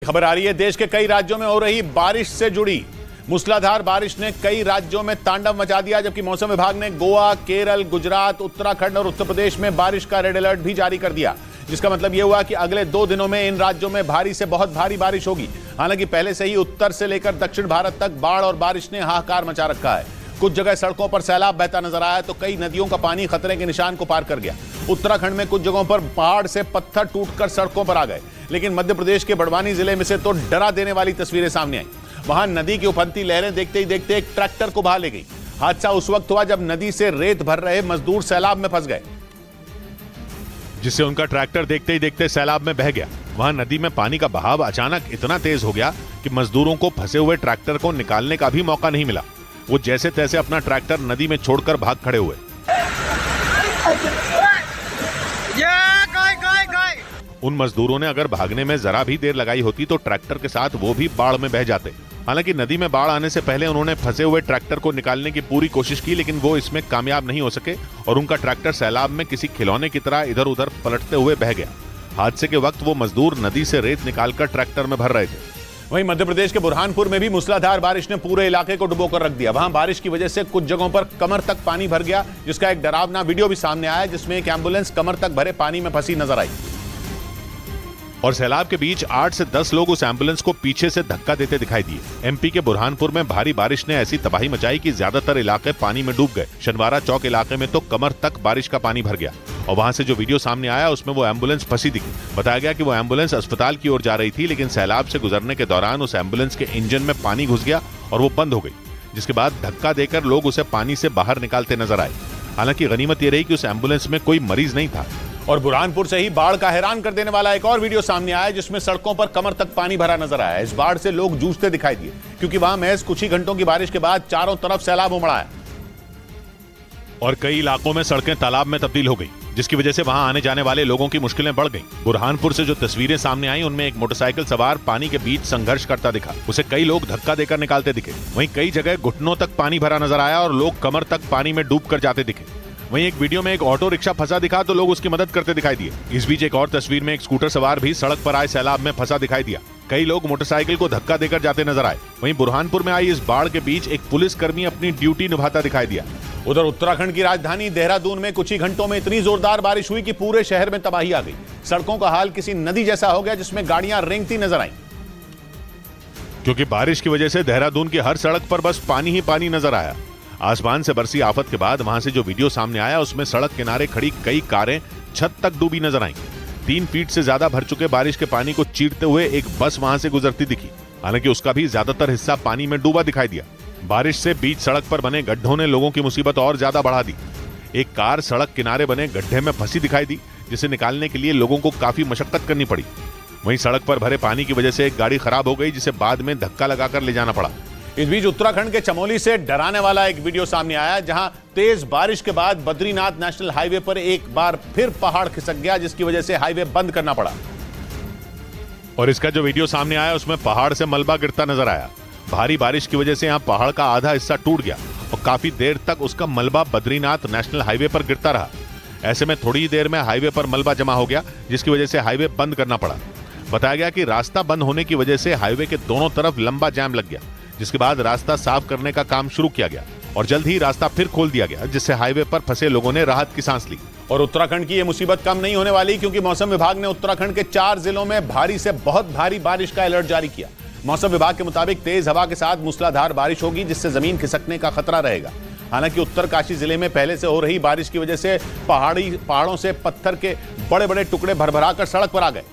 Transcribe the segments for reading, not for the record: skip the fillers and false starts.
खबर आ रही है देश के कई राज्यों में हो रही बारिश से जुड़ी। मूसलाधार बारिश ने कई राज्यों में तांडव मचा दिया, जबकि मौसम विभाग ने गोवा, केरल, गुजरात, उत्तराखंड और उत्तर प्रदेश में बारिश का रेड अलर्ट भी जारी कर दिया, जिसका मतलब यह हुआ कि अगले 2 दिनों में इन राज्यों में भारी से बहुत भारी बारिश होगी। हालांकि पहले से ही उत्तर से लेकर दक्षिण भारत तक बाढ़ और बारिश ने हाहाकार मचा रखा है। कुछ जगह सड़कों पर सैलाब बहता नजर आया तो कई नदियों का पानी खतरे के निशान को पार कर गया। उत्तराखंड में कुछ जगहों पर पहाड़ से पत्थर टूटकर सड़कों पर आ गए, लेकिन मध्य प्रदेश के बड़वानी जिले में से तो डरा देने वाली तस्वीरें सामने आई। वहां नदी की उफनती लहरें देखते ही देखते एक ट्रैक्टर को बहा ले गई। हादसा उस वक्त हुआ जब नदी से रेत भर रहे मजदूर सैलाब में फंस गए, जिससे उनका ट्रैक्टर देखते ही देखते सैलाब में बह गया। वहां नदी में पानी का बहाव अचानक इतना तेज हो गया कि मजदूरों को फंसे हुए ट्रैक्टर को निकालने का भी मौका नहीं मिला। वो जैसे तैसे अपना ट्रैक्टर नदी में छोड़कर भाग खड़े हुए। उन मजदूरों ने अगर भागने में जरा भी देर लगाई होती तो ट्रैक्टर के साथ वो भी बाढ़ में बह जाते। हालांकि नदी में बाढ़ आने से पहले उन्होंने फंसे हुए ट्रैक्टर को निकालने की पूरी कोशिश की, लेकिन वो इसमें कामयाब नहीं हो सके और उनका ट्रैक्टर सैलाब में किसी खिलौने की तरह इधर उधर पलटते हुए बह गया। हादसे के वक्त वो मजदूर नदी से रेत निकालकर ट्रैक्टर में भर रहे थे। वहीं मध्य प्रदेश के बुरहानपुर में भी मूसलाधार बारिश ने पूरे इलाके को डुबोकर रख दिया। वहां बारिश की वजह से कुछ जगहों पर कमर तक पानी भर गया, जिसका एक डरावना वीडियो भी सामने आया, जिसमें एक एम्बुलेंस कमर तक भरे पानी में फंसी नजर आई और सैलाब के बीच 8 से 10 लोग उस एम्बुलेंस को पीछे से धक्का देते दिखाई दिए। एमपी के बुरहानपुर में भारी बारिश ने ऐसी तबाही मचाई कि ज्यादातर इलाके पानी में डूब गए। शनिवारा चौक इलाके में तो कमर तक बारिश का पानी भर गया और वहां से जो वीडियो सामने आया उसमें वो एम्बुलेंस फंसी दिखी। बताया गया कि वो एम्बुलेंस अस्पताल की ओर जा रही थी, लेकिन सैलाब से गुजरने के दौरान उस एम्बुलेंस के इंजन में पानी घुस गया और वो बंद हो गई, जिसके बाद धक्का देकर लोग उसे पानी से बाहर निकालते नजर आए। हालांकि गनीमत ये रही कि उस एम्बुलेंस में कोई मरीज नहीं था। और बुरहानपुर से ही बाढ़ का हैरान कर देने वाला एक और वीडियो सामने आया, जिसमें सड़कों पर कमर तक पानी भरा नजर आया। इस बाढ़ से लोग जूझते दिखाई दिए, क्योंकि वहां महज कुछ ही घंटों की बारिश के बाद चारों तरफ सैलाब उमड़ा है और कई इलाकों में सड़कें तालाब में तब्दील हो गई, जिसकी वजह से वहां आने जाने वाले लोगों की मुश्किलें बढ़ गईं। बुरहानपुर से जो तस्वीरें सामने आई उनमें एक मोटरसाइकिल सवार पानी के बीच संघर्ष करता दिखा, उसे कई लोग धक्का देकर निकालते दिखे। वहीं कई जगह घुटनों तक पानी भरा नजर आया और लोग कमर तक पानी में डूब कर जाते दिखे। वहीं एक वीडियो में एक ऑटो रिक्शा फंसा दिखा तो लोग उसकी मदद करते दिखाई दिए। इस बीच एक और तस्वीर में एक स्कूटर सवार भी सड़क पर आए सैलाब में फंसा दिखाई दिया। कई लोग मोटरसाइकिल को धक्का देकर जाते नजर आए। वहीं बुरहानपुर में आई इस बाढ़ के बीच एक पुलिसकर्मी अपनी ड्यूटी निभाता दिखाई दिया। उधर उत्तराखंड की राजधानी देहरादून में कुछ ही घंटों में इतनी जोरदार बारिश हुई कि पूरे शहर में तबाही आ गई। सड़कों का हाल किसी नदी जैसा हो गया, जिसमें गाड़ियां रेंगती नजर आईं। क्योंकि बारिश की वजह से देहरादून की हर सड़क पर बस पानी ही पानी नजर आया। आसमान से बरसी आफत के बाद वहां से जो वीडियो सामने आया उसमें सड़क किनारे खड़ी कई कारें छत तक डूबी नजर आईं। 3 फीट से ज्यादा भर चुके बारिश के पानी को चीरते हुए एक बस वहां से गुजरती दिखी। हालांकि उसका भी ज्यादातर हिस्सा पानी में डूबा दिखाई दिया। बारिश से बीच सड़क पर बने गड्ढों ने लोगों की मुसीबत और ज्यादा बढ़ा दी। एक कार सड़क किनारे बने गड्ढे में फंसी दिखाई दी, जिसे निकालने के लिए लोगों को काफी मशक्कत करनी पड़ी। वहीं सड़क पर भरे पानी की वजह से एक गाड़ी खराब हो गई, जिसे बाद में धक्का लगाकर ले जाना पड़ा। इस बीच उत्तराखंड के चमोली से डराने वाला एक वीडियो सामने आया, जहां तेज बारिश के बाद बद्रीनाथ नेशनल हाईवे पर एक बार फिर पहाड़ खिसक गया, जिसकी वजह से हाईवे बंद करना पड़ा। और इसका जो वीडियो सामने आया उसमें पहाड़ से मलबा गिरता नजर आया। भारी बारिश की वजह से यहां पहाड़ का आधा हिस्सा टूट गया और काफी देर तक उसका मलबा बद्रीनाथ नेशनल हाईवे पर गिरता रहा। ऐसे में थोड़ी ही देर में हाईवे पर मलबा जमा हो गया, जिसकी वजह से हाईवे बंद करना पड़ा। बताया गया कि रास्ता बंद होने की वजह से हाईवे के दोनों तरफ लंबा जाम लग गया, जिसके बाद रास्ता साफ करने का काम शुरू किया गया और जल्द ही रास्ता फिर खोल दिया गया, जिससे हाईवे पर फंसे लोगों ने राहत की सांस ली। और उत्तराखंड की यह मुसीबत कम नहीं होने वाली, क्योंकि मौसम विभाग ने उत्तराखंड के 4 जिलों में भारी से बहुत भारी बारिश का अलर्ट जारी किया। मौसम विभाग के मुताबिक तेज हवा के साथ मूसलाधार बारिश होगी, जिससे जमीन खिसकने का खतरा रहेगा। हालांकि उत्तरकाशी जिले में पहले से हो रही बारिश की वजह से पहाड़ों से पत्थर के बड़े बड़े टुकड़े भरभरा कर सड़क पर आ गए।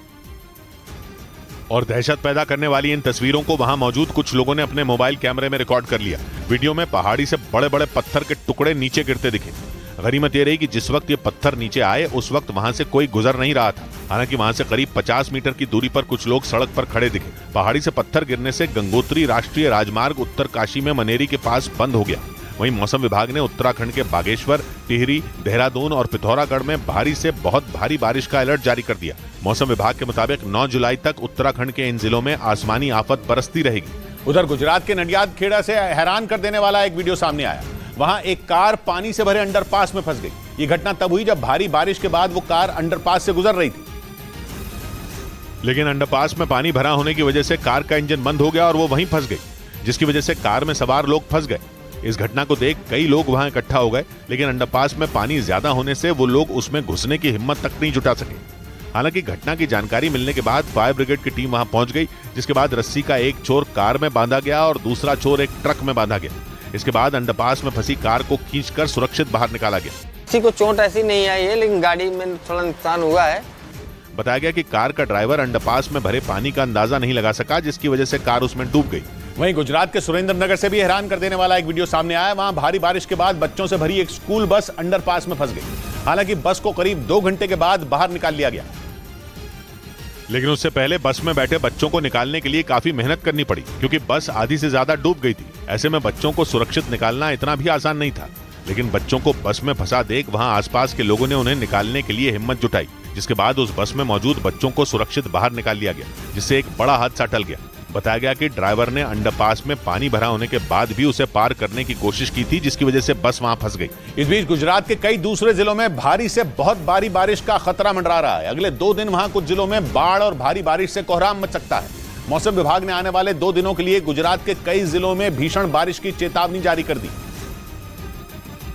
और दहशत पैदा करने वाली इन तस्वीरों को वहां मौजूद कुछ लोगों ने अपने मोबाइल कैमरे में रिकॉर्ड कर लिया। वीडियो में पहाड़ी से बड़े बड़े पत्थर के टुकड़े नीचे गिरते दिखे। गनीमत ये रही कि जिस वक्त ये पत्थर नीचे आए उस वक्त वहां से कोई गुजर नहीं रहा था। हालांकि वहां से करीब 50 मीटर की दूरी पर कुछ लोग सड़क पर खड़े दिखे। पहाड़ी से पत्थर गिरने से गंगोत्री राष्ट्रीय राजमार्ग उत्तरकाशी में मनेरी के पास बंद हो गया। वहीं मौसम विभाग ने उत्तराखंड के बागेश्वर, टिहरी, देहरादून और पिथौरागढ़ में भारी से बहुत भारी बारिश का अलर्ट जारी कर दिया। मौसम विभाग के मुताबिक 9 जुलाई तक उत्तराखंड के इन जिलों में आसमानी आफत बरसती रहेगी। उधर गुजरात के नडियाद खेड़ा से हैरान कर देने वाला एक वीडियो सामने आया। वहां एक कार पानी से भरे अंडरपास में फंस गई। ये घटना तब हुई जब भारी बारिश के बाद वो कार अंडरपास से गुजर रही थी। लेकिन अंडरपास में पानी भरा होने की वजह से कार का इंजन बंद हो गया और वो वहीं फंस गई, जिसकी वजह से कार में सवार लोग फंस गए। इस घटना को देख कई लोग वहां इकट्ठा हो गए, लेकिन अंडरपास में पानी ज्यादा होने से वो लोग उसमें घुसने की हिम्मत तक नहीं जुटा सके। हालांकि घटना की जानकारी मिलने के बाद फायर ब्रिगेड की टीम वहां पहुंच गई, जिसके बाद रस्सी का एक छोर कार में बांधा गया और दूसरा छोर एक ट्रक में बांधा गया। इसके बाद अंडरपास में फंसी कार को खींचकर सुरक्षित बाहर निकाला गया। किसी को चोट ऐसी नहीं आई है, लेकिन गाड़ी में थोड़ा नुकसान हुआ है। बताया गया कि कार का ड्राइवर अंडरपास में भरे पानी का अंदाजा नहीं लगा सका, जिसकी वजह से कार उसमें डूब गई। वहीं गुजरात के सुरेंद्रनगर से भी हैरान कर देने वाला एक वीडियो सामने आया। वहां भारी बारिश के बाद बच्चों से भरी एक स्कूल बस अंडरपास में फंस गई। हालांकि बस को करीब 2 घंटे के बाद बाहर निकाल लिया गया, लेकिन उससे पहले बस में बैठे बच्चों को निकालने के लिए काफी मेहनत करनी पड़ी, क्योंकि बस आधी से ज्यादा डूब गई थी। ऐसे में बच्चों को सुरक्षित निकालना इतना भी आसान नहीं था। लेकिन बच्चों को बस में फंसा देख वहां आसपास के लोगों ने उन्हें निकालने के लिए हिम्मत जुटाई, जिसके बाद उस बस में मौजूद बच्चों को सुरक्षित बाहर निकाल लिया गया, जिससे एक बड़ा हादसा टल गया। बताया गया कि ड्राइवर ने अंडरपास में पानी भरा होने के बाद भी उसे पार करने की कोशिश की थी, जिसकी वजह से बस वहां फंस गई। इस बीच गुजरात के कई दूसरे जिलों में भारी से बहुत भारी बारिश का खतरा मंडरा रहा है। अगले 2 दिन वहां कुछ जिलों में बाढ़ और भारी बारिश से कोहराम मच सकता है। मौसम विभाग ने आने वाले 2 दिनों के लिए गुजरात के कई जिलों में भीषण बारिश की चेतावनी जारी कर दी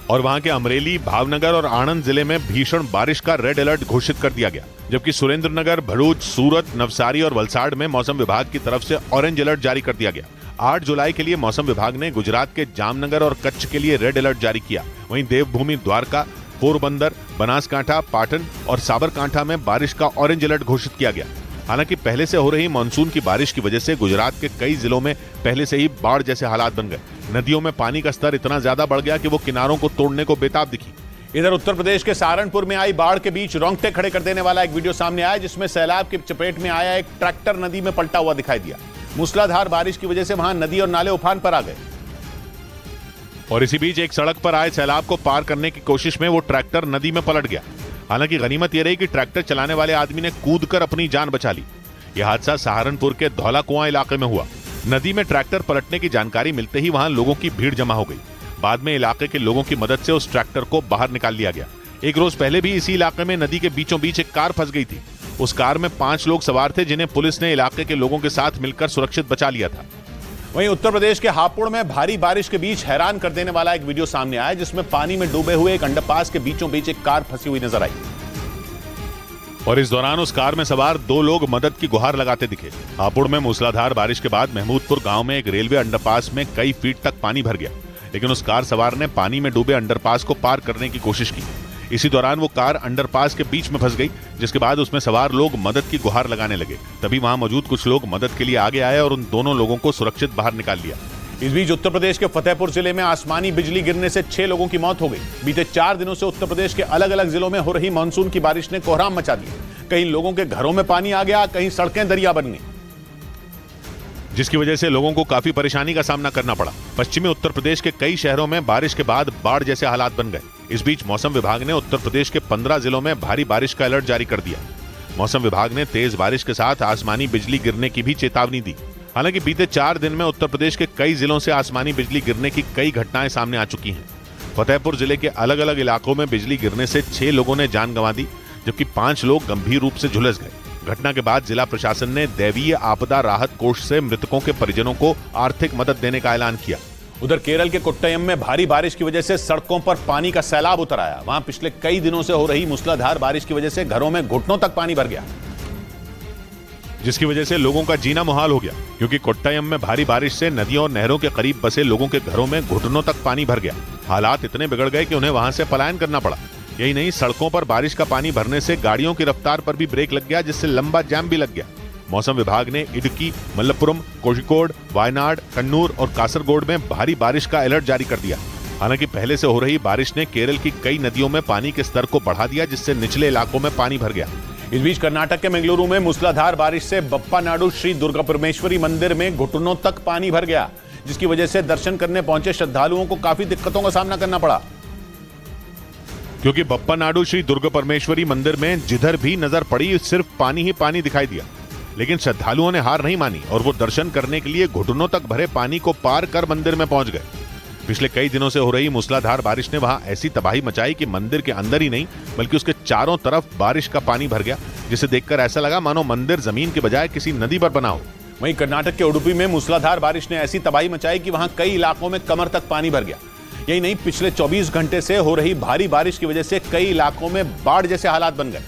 और वहां के अमरेली, भावनगर और आणंद जिले में भीषण बारिश का रेड अलर्ट घोषित कर दिया गया, जबकि सुरेंद्रनगर, भरूच, सूरत, नवसारी और वलसाड़ में मौसम विभाग की तरफ से ऑरेंज अलर्ट जारी कर दिया गया। 8 जुलाई के लिए मौसम विभाग ने गुजरात के जामनगर और कच्छ के लिए रेड अलर्ट जारी किया। वहीं देवभूमि, द्वारका, पोरबंदर, बनासकांठा, पाटन और साबरकांठा में बारिश का ऑरेंज अलर्ट घोषित किया गया। हालांकि पहले से हो रही मानसून की बारिश की वजह से गुजरात के कई जिलों में पहले से ही बाढ़ जैसे हालात बन गए। नदियों में पानी का स्तर इतना ज्यादा बढ़ गया कि वो किनारों को तोड़ने को बेताब दिखी। इधर उत्तर प्रदेश के सहारनपुर में आई बाढ़ के बीच रोंगटे खड़े कर देने वाला एक वीडियो सामने आया, जिसमें सैलाब की चपेट में आया एक ट्रैक्टर नदी में पलटा हुआ दिखाई दिया। मूसलाधार बारिश की वजह से वहां नदी और नाले उफान पर आ गए और इसी बीच एक सड़क पर आए सैलाब को पार करने की कोशिश में वो ट्रैक्टर नदी में पलट गया। हालांकि गनीमत यह रही कि ट्रैक्टर चलाने वाले आदमी ने कूदकर अपनी जान बचा ली। यह हादसा सहारनपुर के धौला कुआं इलाके में हुआ। नदी में ट्रैक्टर पलटने की जानकारी मिलते ही वहां लोगों की भीड़ जमा हो गई। बाद में इलाके के लोगों की मदद से उस ट्रैक्टर को बाहर निकाल लिया गया। एक रोज पहले भी इसी इलाके में नदी के बीचों बीच एक कार फंस गई थी। उस कार में 5 लोग सवार थे, जिन्हें पुलिस ने इलाके के लोगों के साथ मिलकर सुरक्षित बचा लिया था। वहीं उत्तर प्रदेश के हापुड़ में भारी बारिश के बीच हैरान कर देने वाला एक वीडियो सामने आया, जिसमें पानी में डूबे हुए एक अंडरपास के बीचों बीच एक कार फंसी हुई नजर आई और इस दौरान उस कार में सवार 2 लोग मदद की गुहार लगाते दिखे। हापुड़ में मूसलाधार बारिश के बाद महमूदपुर गांव में एक रेलवे अंडरपास में कई फीट तक पानी भर गया, लेकिन उस कार सवार ने पानी में डूबे अंडरपास को पार करने की कोशिश की। इसी दौरान वो कार अंडरपास के बीच में फंस गई, जिसके बाद उसमें सवार लोग मदद की गुहार लगाने लगे। तभी वहां मौजूद कुछ लोग मदद के लिए आगे आए और उन दोनों लोगों को सुरक्षित बाहर निकाल लिया। इस बीच उत्तर प्रदेश के फतेहपुर जिले में आसमानी बिजली गिरने से 6 लोगों की मौत हो गई। बीते 4 दिनों से उत्तर प्रदेश के अलग अलग जिलों में हो रही मानसून की बारिश ने कोहराम मचा दिया। कहीं लोगों के घरों में पानी आ गया, कहीं सड़कें दरिया बन गई, जिसकी वजह से लोगों को काफी परेशानी का सामना करना पड़ा। पश्चिमी उत्तर प्रदेश के कई शहरों में बारिश के बाद बाढ़ जैसे हालात बन गए। इस बीच मौसम विभाग ने उत्तर प्रदेश के 15 जिलों में भारी बारिश का अलर्ट जारी कर दिया। मौसम विभाग ने तेज बारिश के साथ आसमानी बिजली गिरने की भी चेतावनी दी। हालांकि बीते 4 दिन में उत्तर प्रदेश के कई जिलों से आसमानी बिजली गिरने की कई घटनाएं सामने आ चुकी हैं। फतेहपुर जिले के अलग अलग इलाकों में बिजली गिरने से 6 लोगों ने जान गंवा दी, जबकि 5 लोग गंभीर रूप से झुलस गए। घटना के बाद जिला प्रशासन ने दैवीय आपदा राहत कोष से मृतकों के परिजनों को आर्थिक मदद देने का ऐलान किया। उधर केरल के कोट्टयम में भारी बारिश की वजह से सड़कों पर पानी का सैलाब उतर आया। वहां पिछले कई दिनों से हो रही मूसलाधार बारिश की वजह से घरों में घुटनों तक पानी भर गया, जिसकी वजह से लोगों का जीना मुहाल हो गया, क्योंकि कोट्टयम में भारी बारिश से नदियों और नहरों के करीब बसे लोगों के घरों में घुटनों तक पानी भर गया। हालात इतने बिगड़ गए कि उन्हें वहां से पलायन करना पड़ा। यही नहीं, सड़कों पर बारिश का पानी भरने से गाड़ियों की रफ्तार पर भी ब्रेक लग गया, जिससे लंबा जाम भी लग गया। मौसम विभाग ने इडुक्की, मलप्पुरम, कोझिकोड, वायनाड, कन्नूर और कासरगोड में भारी बारिश का अलर्ट जारी कर दिया। हालांकि पहले से हो रही बारिश ने केरल की कई नदियों में पानी के स्तर को बढ़ा दिया, जिससे निचले इलाकों में पानी भर गया। इस बीच कर्नाटक के मंगलुरु में मूसलाधार बारिश से बप्पानाडु श्री दुर्गा परमेश्वरी मंदिर में घुटनों तक पानी भर गया, जिसकी वजह से दर्शन करने पहुंचे श्रद्धालुओं को काफी दिक्कतों का सामना करना पड़ा, क्योंकि बप्पानाडु श्री दुर्गा परमेश्वरी मंदिर में जिधर भी नजर पड़ी सिर्फ पानी ही पानी दिखाई दिया। लेकिन श्रद्धालुओं ने हार नहीं मानी और वो दर्शन करने के लिए घुटनों तक भरे पानी को पार कर मंदिर में पहुंच गए। पिछले कई दिनों से हो रही मूसलाधार बारिश ने वहां ऐसी तबाही मचाई कि मंदिर के अंदर ही नहीं बल्कि उसके चारों तरफ बारिश का पानी भर गया, जिसे देखकर ऐसा लगा मानो मंदिर जमीन के बजाय किसी नदी पर बना हो। वहीं कर्नाटक के उडुपी में मूसलाधार बारिश ने ऐसी तबाही मचाई कि वहां कई इलाकों में कमर तक पानी भर गया। यही नहीं, पिछले 24 घंटे से हो रही भारी बारिश की वजह से कई इलाकों में बाढ़ जैसे हालात बन गए,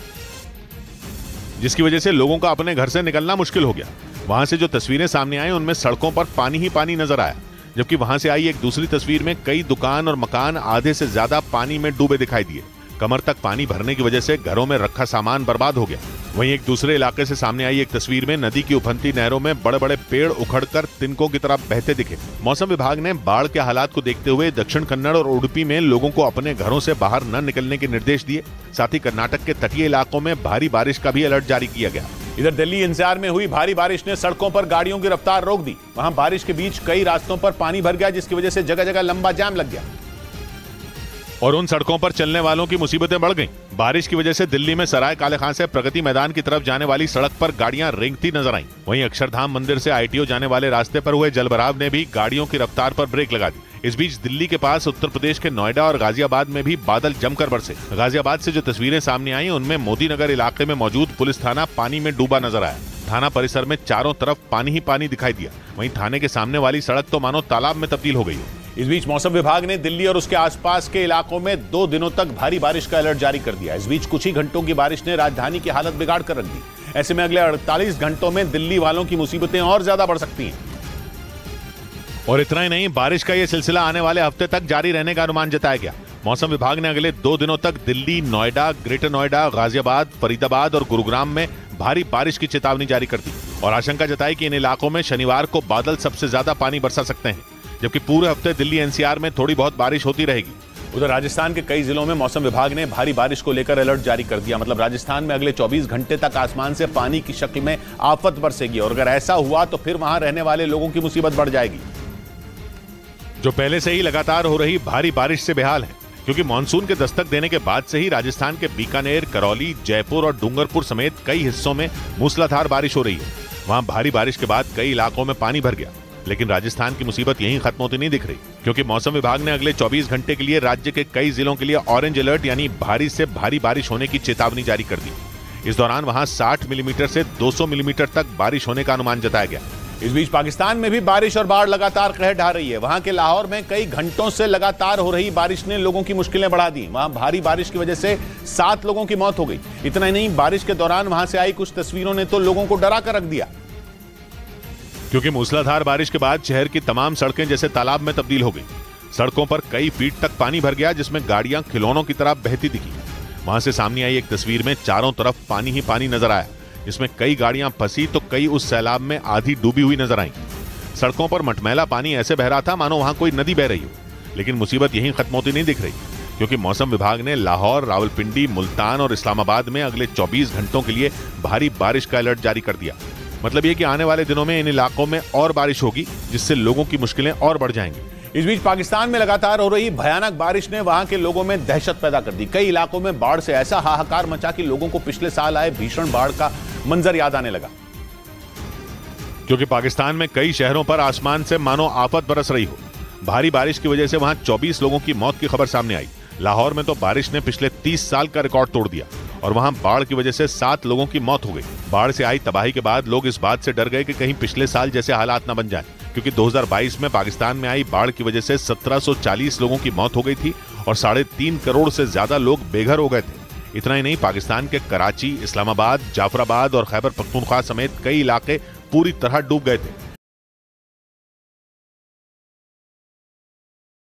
जिसकी वजह से लोगों का अपने घर से निकलना मुश्किल हो गया। वहां से जो तस्वीरें सामने आई उनमें सड़कों पर पानी ही पानी नजर आया, जबकि वहां से आई एक दूसरी तस्वीर में कई दुकान और मकान आधे से ज्यादा पानी में डूबे दिखाई दिए। कमर तक पानी भरने की वजह से घरों में रखा सामान बर्बाद हो गया। वहीं एक दूसरे इलाके से सामने आई एक तस्वीर में नदी की उफनती नहरों में बड़े बड़े पेड़ उखड़कर तिनकों की तरफ बहते दिखे। मौसम विभाग ने बाढ़ के हालात को देखते हुए दक्षिण कन्नड़ और उडुपी में लोगों को अपने घरों से बाहर न निकलने के निर्देश दिए। साथ ही कर्नाटक के तटीय इलाकों में भारी बारिश का भी अलर्ट जारी किया गया। इधर दिल्ली एनसीआर में हुई भारी बारिश ने सड़कों पर गाड़ियों की रफ्तार रोक दी। वहां बारिश के बीच कई रास्तों पर पानी भर गया, जिसकी वजह से जगह जगह लंबा जाम लग गया और उन सड़कों पर चलने वालों की मुसीबतें बढ़ गईं। बारिश की वजह से दिल्ली में सराय काले खां से प्रगति मैदान की तरफ जाने वाली सड़क पर गाड़ियां रेंगती नजर आईं। वहीं अक्षरधाम मंदिर से आईटीओ जाने वाले रास्ते पर हुए जलभराव ने भी गाड़ियों की रफ्तार पर ब्रेक लगा दी। इस बीच दिल्ली के पास उत्तर प्रदेश के नोएडा और गाजियाबाद में भी बादल जमकर बरसे। गाजियाबाद से जो तस्वीरें सामने आई उनमें मोदी नगर इलाके में मौजूद पुलिस थाना पानी में डूबा नजर आया। थाना परिसर में चारों तरफ पानी ही पानी दिखाई दिया। वहीं थाने के सामने वाली सड़क तो मानो तालाब में तब्दील हो गई हो। इस बीच मौसम विभाग ने दिल्ली और उसके आसपास के इलाकों में 2 दिनों तक भारी बारिश का अलर्ट जारी कर दिया। इस बीच कुछ ही घंटों की बारिश ने राजधानी की हालत बिगाड़ कर रख दी। ऐसे में अगले 48 घंटों में दिल्ली वालों की मुसीबतें और ज्यादा बढ़ सकती हैं। और इतना ही नहीं, बारिश का यह सिलसिला आने वाले हफ्ते तक जारी रहने का अनुमान जताया गया। मौसम विभाग ने अगले 2 दिनों तक दिल्ली, नोएडा, ग्रेटर नोएडा, गाजियाबाद, फरीदाबाद और गुरुग्राम में भारी बारिश की चेतावनी जारी कर दी और आशंका जताई कि इन इलाकों में शनिवार को बादल सबसे ज्यादा पानी बरसा सकते हैं, जबकि पूरे हफ्ते दिल्ली एनसीआर में थोड़ी बहुत बारिश होती रहेगी। उधर राजस्थान के कई जिलों में मौसम विभाग ने भारी बारिश को लेकर अलर्ट जारी कर दिया। मतलब राजस्थान में अगले 24 घंटे तक आसमान से पानी की शक्ल में आफत बरसेगी और अगर ऐसा हुआ तो फिर वहां रहने वाले लोगों की मुसीबत बढ़ जाएगी, जो पहले से ही लगातार हो रही भारी बारिश से बेहाल है। क्योंकि मानसून के दस्तक देने के बाद से ही राजस्थान के बीकानेर, करौली, जयपुर और डूंगरपुर समेत कई हिस्सों में मूसलाधार बारिश हो रही है। वहां भारी बारिश के बाद कई इलाकों में पानी भर गया, लेकिन राजस्थान की मुसीबत यहीं खत्म होती नहीं दिख रही, क्योंकि मौसम विभाग ने अगले 24 घंटे के लिए राज्य के कई जिलों के लिए ऑरेंज अलर्ट यानी भारी से भारी बारिश होने की चेतावनी जारी कर दी। इस दौरान वहां 60 मिलीमीटर से 200 मिलीमीटर तक बारिश होने का अनुमान जताया गया। इस बीच पाकिस्तान में भी बारिश और बाढ़ लगातार कहर ढा रही है। वहां के लाहौर में कई घंटों से लगातार हो रही बारिश ने लोगों की मुश्किलें बढ़ा दी। वहां भारी बारिश की वजह से 7 लोगों की मौत हो गई। इतना ही नहीं, बारिश के दौरान वहां से आई कुछ तस्वीरों ने तो लोगों को डरा कर रख दिया, क्योंकि मूसलाधार बारिश के बाद शहर की तमाम सड़कें जैसे तालाब में तब्दील हो गई। सड़कों पर कई फीट तक पानी भर गया, जिसमें गाड़ियां खिलौनों की तरह बहती दिखी। वहां से सामने आई एक तस्वीर में चारों तरफ पानी ही पानी नजर आया, जिसमें कई गाड़ियां फंसी तो कई उस सैलाब में आधी डूबी हुई नजर आईं। सड़कों पर मटमैला पानी ऐसे बह रहा था मानो वहां कोई नदी बह रही हो। लेकिन मुसीबत यहीं खत्म होती नहीं दिख रही, क्योंकि मौसम विभाग ने लाहौर, रावलपिंडी, मुल्तान और इस्लामाबाद में अगले 24 घंटों के लिए भारी बारिश का अलर्ट जारी कर दिया। मतलब ये कि आने वाले दिनों में इन इलाकों में और बारिश होगी, जिससे लोगों की मुश्किलें और बढ़ जाएंगी। इस बीच पाकिस्तान में लगातार हो रही भयानक बारिश ने वहां के लोगों में दहशत पैदा कर दी। कई इलाकों में बाढ़ से ऐसा हाहाकार मचा कि लोगों को पिछले साल आए भीषण बाढ़ का मंजर याद आने लगा। क्योंकि पाकिस्तान में कई शहरों पर आसमान से मानो आफत बरस रही हो। भारी बारिश की वजह से वहां 24 लोगों की मौत की खबर सामने आई। लाहौर में तो बारिश ने पिछले 30 साल का रिकॉर्ड तोड़ दिया और वहां बाढ़ की वजह से 7 लोगों की मौत हो गई। बाढ़ से आई तबाही के बाद लोग इस बात से डर गए कि कहीं पिछले साल जैसे हालात न बन जाएं, क्योंकि 2022 में पाकिस्तान में आई बाढ़ की वजह से 1740 लोगों की मौत हो गई थी और 3.5 करोड़ से ज्यादा लोग बेघर हो गए थे। इतना ही नहीं, पाकिस्तान के कराची, इस्लामाबाद, जाफराबाद और खैबर पख्तूनख्वा समेत कई इलाके पूरी तरह डूब गए थे।